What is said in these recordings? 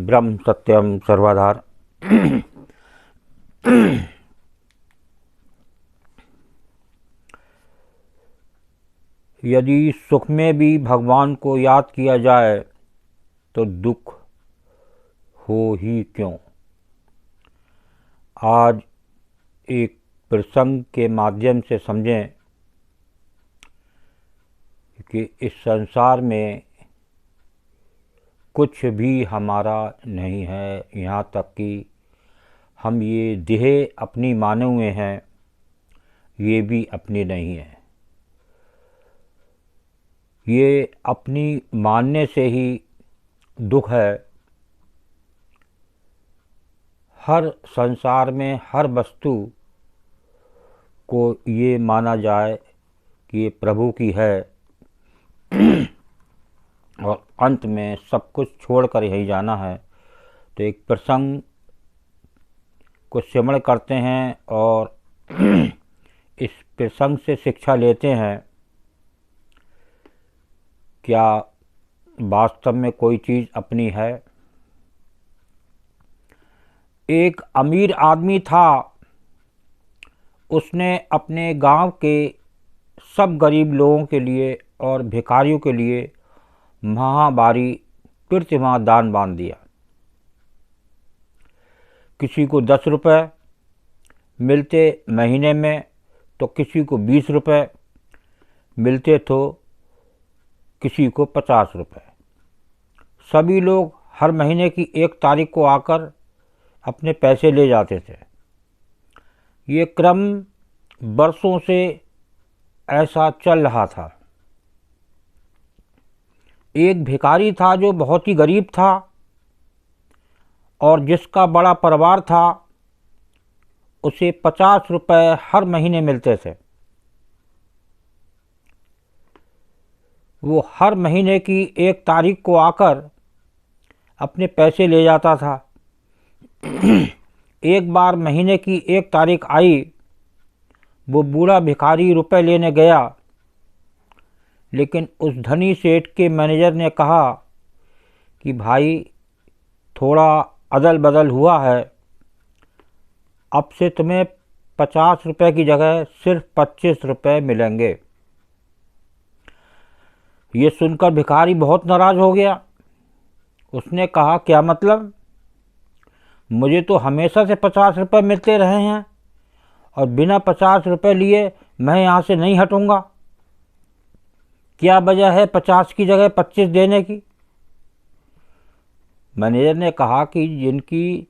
ब्रह्म सत्यम सर्वाधार। यदि सुख में भी भगवान को याद किया जाए तो दुख हो ही क्यों। आज एक प्रसंग के माध्यम से समझें कि इस संसार में कुछ भी हमारा नहीं है, यहाँ तक कि हम ये देह अपनी माने हुए हैं, ये भी अपनी नहीं है। ये अपनी मानने से ही दुख है। हर संसार में हर वस्तु को ये माना जाए कि ये प्रभु की है और अंत में सब कुछ छोड़कर यही जाना है। तो एक प्रसंग को स्मरण करते हैं और इस प्रसंग से शिक्षा लेते हैं। क्या वास्तव में कोई चीज़ अपनी है? एक अमीर आदमी था। उसने अपने गांव के सब गरीब लोगों के लिए और भिखारियों के लिए महाभारी प्रतिमा दान बांध दिया। किसी को 10 रुपये मिलते महीने में तो किसी को 20 रुपये मिलते, तो किसी को 50 रुपये। सभी लोग हर महीने की 1 तारीख को आकर अपने पैसे ले जाते थे। ये क्रम बरसों से ऐसा चल रहा था। एक भिखारी था जो बहुत ही गरीब था और जिसका बड़ा परिवार था। उसे 50 रुपये हर महीने मिलते थे। वो हर महीने की 1 तारीख को आकर अपने पैसे ले जाता था। एक बार महीने की 1 तारीख आई, वो बूढ़ा भिखारी रुपए लेने गया, लेकिन उस धनी सेठ के मैनेजर ने कहा कि भाई थोड़ा अदल बदल हुआ है, अब से तुम्हें 50 रुपये की जगह सिर्फ 25 रुपये मिलेंगे। ये सुनकर भिखारी बहुत नाराज़ हो गया। उसने कहा, क्या मतलब? मुझे तो हमेशा से 50 रुपये मिलते रहे हैं और बिना 50 रुपये लिए मैं यहाँ से नहीं हटूँगा। क्या वजह है 50 की जगह 25 देने की? मैनेजर ने कहा कि जिनकी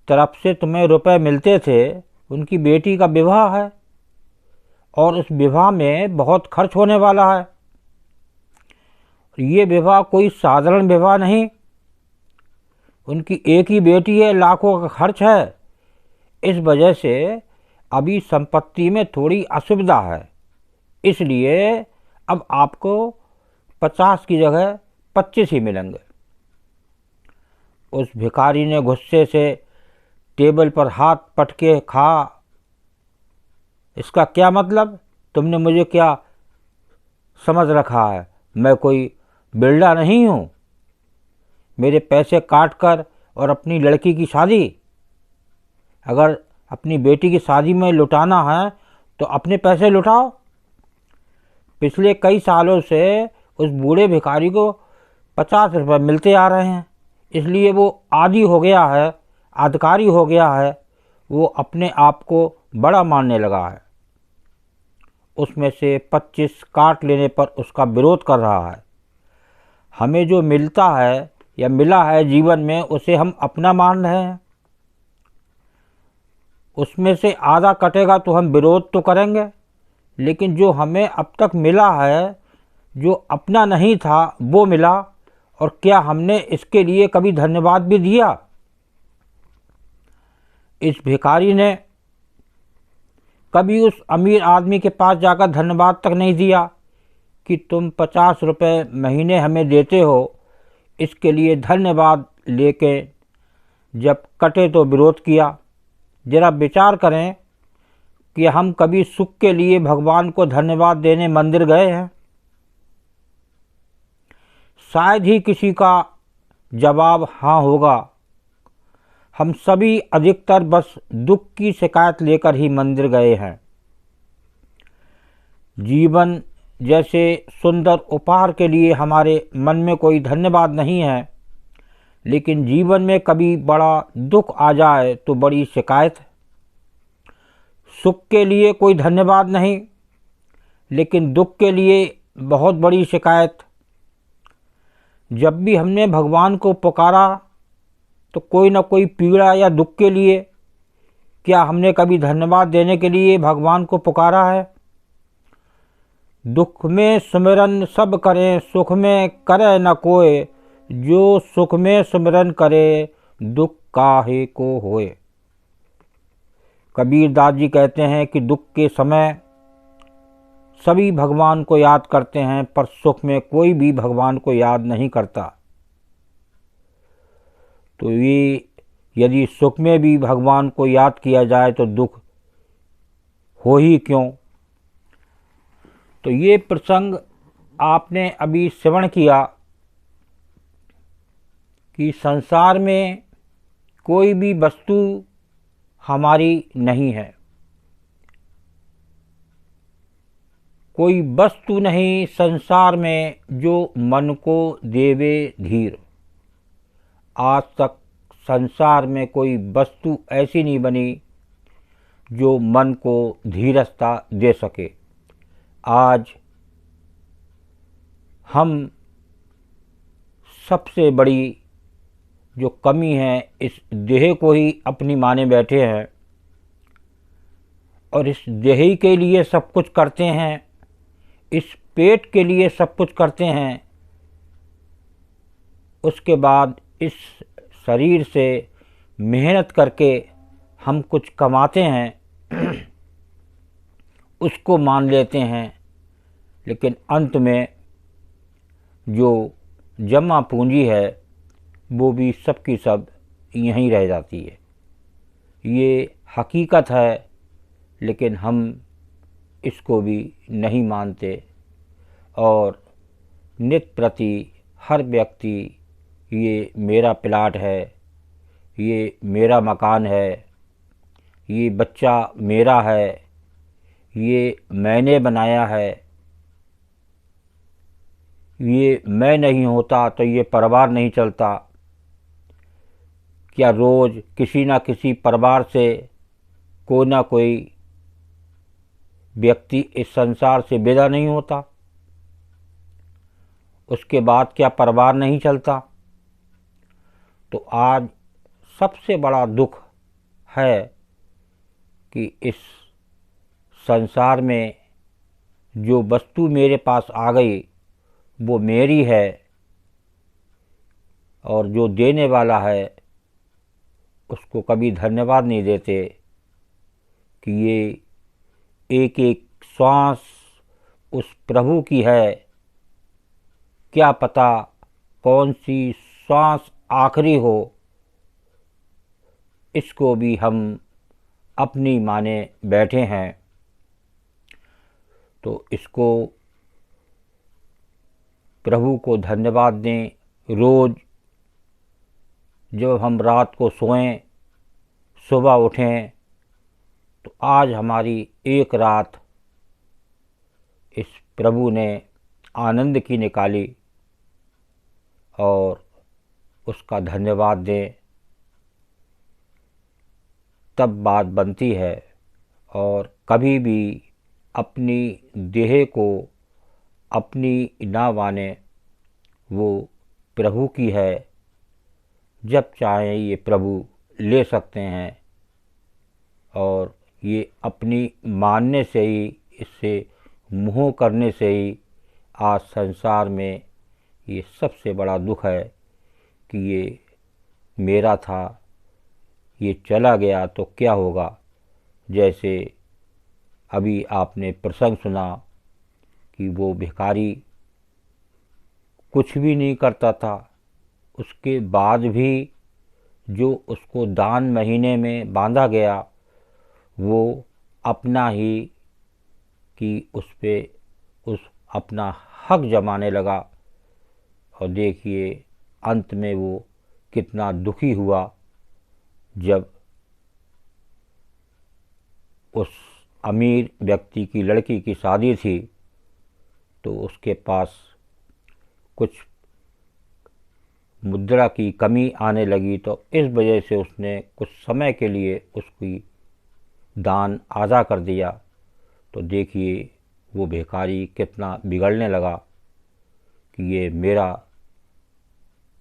तरफ से तुम्हें रुपए मिलते थे उनकी बेटी का विवाह है और उस विवाह में बहुत खर्च होने वाला है। ये विवाह कोई साधारण विवाह नहीं। उनकी एक ही बेटी है, लाखों का खर्च है। इस वजह से अभी संपत्ति में थोड़ी असुविधा है, इसलिए अब आपको 50 की जगह 25 ही मिलेंगे। उस भिखारी ने गुस्से से टेबल पर हाथ पटके कहा, इसका क्या मतलब? तुमने मुझे क्या समझ रखा है? मैं कोई बिल्डा नहीं हूँ। मेरे पैसे काट कर और अपनी लड़की की शादी, अगर अपनी बेटी की शादी में लुटाना है तो अपने पैसे लुटाओ। पिछले कई सालों से उस बूढ़े भिखारी को 50 रुपये मिलते आ रहे हैं, इसलिए वो आदी हो गया है, अधिकारी हो गया है। वो अपने आप को बड़ा मानने लगा है। उसमें से 25 काट लेने पर उसका विरोध कर रहा है। हमें जो मिलता है या मिला है जीवन में, उसे हम अपना मान रहे हैं। उसमें से आधा कटेगा तो हम विरोध तो करेंगे, लेकिन जो हमें अब तक मिला है, जो अपना नहीं था वो मिला, और क्या हमने इसके लिए कभी धन्यवाद भी दिया? इस भिखारी ने कभी उस अमीर आदमी के पास जाकर धन्यवाद तक नहीं दिया कि तुम 50 रुपये महीने हमें देते हो, इसके लिए धन्यवाद लेके जब कटे तो विरोध किया। जरा विचार करें कि हम कभी सुख के लिए भगवान को धन्यवाद देने मंदिर गए हैं? शायद ही किसी का जवाब हाँ होगा। हम सभी अधिकतर बस दुख की शिकायत लेकर ही मंदिर गए हैं। जीवन जैसे सुंदर उपहार के लिए हमारे मन में कोई धन्यवाद नहीं है, लेकिन जीवन में कभी बड़ा दुख आ जाए तो बड़ी शिकायत। सुख के लिए कोई धन्यवाद नहीं, लेकिन दुख के लिए बहुत बड़ी शिकायत। जब भी हमने भगवान को पुकारा तो कोई न कोई पीड़ा या दुख के लिए। क्या हमने कभी धन्यवाद देने के लिए भगवान को पुकारा है? दुख में सुमिरन सब करें, सुख में करे न कोय, जो सुख में सुमिरन करे, दुख काहे को होए। कबीर दास जी कहते हैं कि दुख के समय सभी भगवान को याद करते हैं, पर सुख में कोई भी भगवान को याद नहीं करता। तो ये यदि सुख में भी भगवान को याद किया जाए तो दुख हो ही क्यों। तो ये प्रसंग आपने अभी श्रवण किया कि संसार में कोई भी वस्तु हमारी नहीं है, कोई वस्तु नहीं संसार में जो मन को देवे धीर। आज तक संसार में कोई वस्तु ऐसी नहीं बनी जो मन को धीरजता दे सके। आज हम सबसे बड़ी जो कमी है इस देह को ही अपनी माने बैठे हैं और इस देह के लिए सब कुछ करते हैं, इस पेट के लिए सब कुछ करते हैं। उसके बाद इस शरीर से मेहनत करके हम कुछ कमाते हैं, उसको मान लेते हैं, लेकिन अंत में जो जमा पूंजी है वो भी सब की सब यहीं रह जाती है। ये हकीकत है, लेकिन हम इसको भी नहीं मानते और नित प्रति हर व्यक्ति ये मेरा प्लाट है, ये मेरा मकान है, ये बच्चा मेरा है, ये मैंने बनाया है, ये मैं नहीं होता तो ये परिवार नहीं चलता। क्या रोज़ किसी ना किसी परिवार से कोई ना कोई व्यक्ति इस संसार से विदा नहीं होता? उसके बाद क्या परिवार नहीं चलता? तो आज सबसे बड़ा दुख है कि इस संसार में जो वस्तु मेरे पास आ गई वो मेरी है और जो देने वाला है उसको कभी धन्यवाद नहीं देते कि ये एक एक श्वास उस प्रभु की है। क्या पता कौन सी श्वास आखिरी हो, इसको भी हम अपनी माने बैठे हैं। तो इसको प्रभु को धन्यवाद दें। रोज़ जब हम रात को सोएं, सुबह उठें, तो आज हमारी एक रात इस प्रभु ने आनंद की निकाली और उसका धन्यवाद दें, तब बात बनती है। और कभी भी अपनी देह को अपनी ना माने, वो प्रभु की है। जब चाहें ये प्रभु ले सकते हैं और ये अपनी मानने से ही, इससे मोह करने से ही आज संसार में ये सबसे बड़ा दुख है कि ये मेरा था, ये चला गया तो क्या होगा। जैसे अभी आपने प्रसंग सुना कि वो भिखारी कुछ भी नहीं करता था, उसके बाद भी जो उसको दान महीने में बांधा गया वो अपना ही कि उस पर उस अपना हक जमाने लगा। और देखिए अंत में वो कितना दुखी हुआ जब उस अमीर व्यक्ति की लड़की की शादी थी तो उसके पास कुछ मुद्रा की कमी आने लगी, तो इस वजह से उसने कुछ समय के लिए उसकी दान आधा कर दिया। तो देखिए वो भिखारी कितना बिगड़ने लगा कि ये मेरा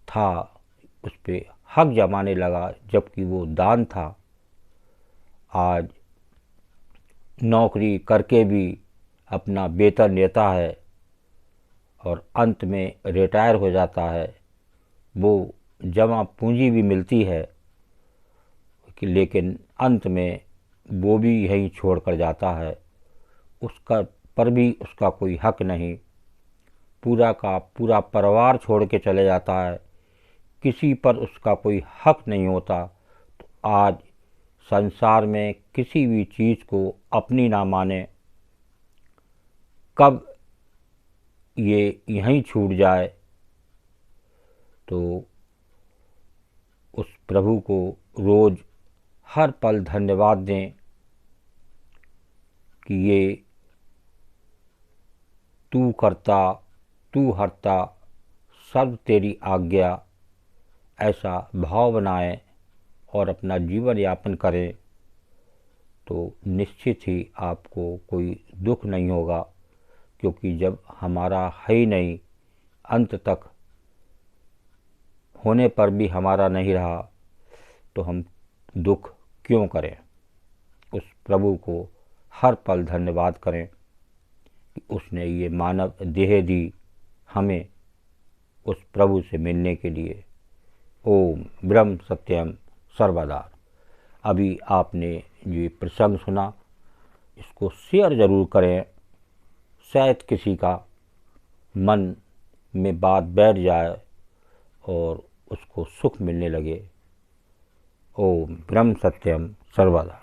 था, उस पर हक जमाने लगा, जबकि वो दान था। आज नौकरी करके भी अपना वेतन लेता है और अंत में रिटायर हो जाता है। वो जमा पूंजी भी मिलती है लेकिन अंत में वो भी यहीं छोड़ कर जाता है, उसका पर भी उसका कोई हक नहीं। पूरा का पूरा परिवार छोड़ के चले जाता है, किसी पर उसका कोई हक नहीं होता। तो आज संसार में किसी भी चीज़ को अपनी ना माने, कब ये यहीं छूट जाए। तो उस प्रभु को रोज़ हर पल धन्यवाद दें कि ये तू करता तू हरता सब तेरी आज्ञा, ऐसा भाव बनाएं और अपना जीवन यापन करें तो निश्चित ही आपको कोई दुख नहीं होगा। क्योंकि जब हमारा है ही नहीं, अंत तक होने पर भी हमारा नहीं रहा, तो हम दुख क्यों करें। उस प्रभु को हर पल धन्यवाद करें कि उसने ये मानव देह दी हमें उस प्रभु से मिलने के लिए। ओम ब्रह्म सत्यम सर्वदा। अभी आपने ये प्रसंग सुना, इसको शेयर ज़रूर करें, शायद किसी का मन में बात बैठ जाए और उसको सुख मिलने लगे। ओम ब्रह्म सत्यम सर्वदा।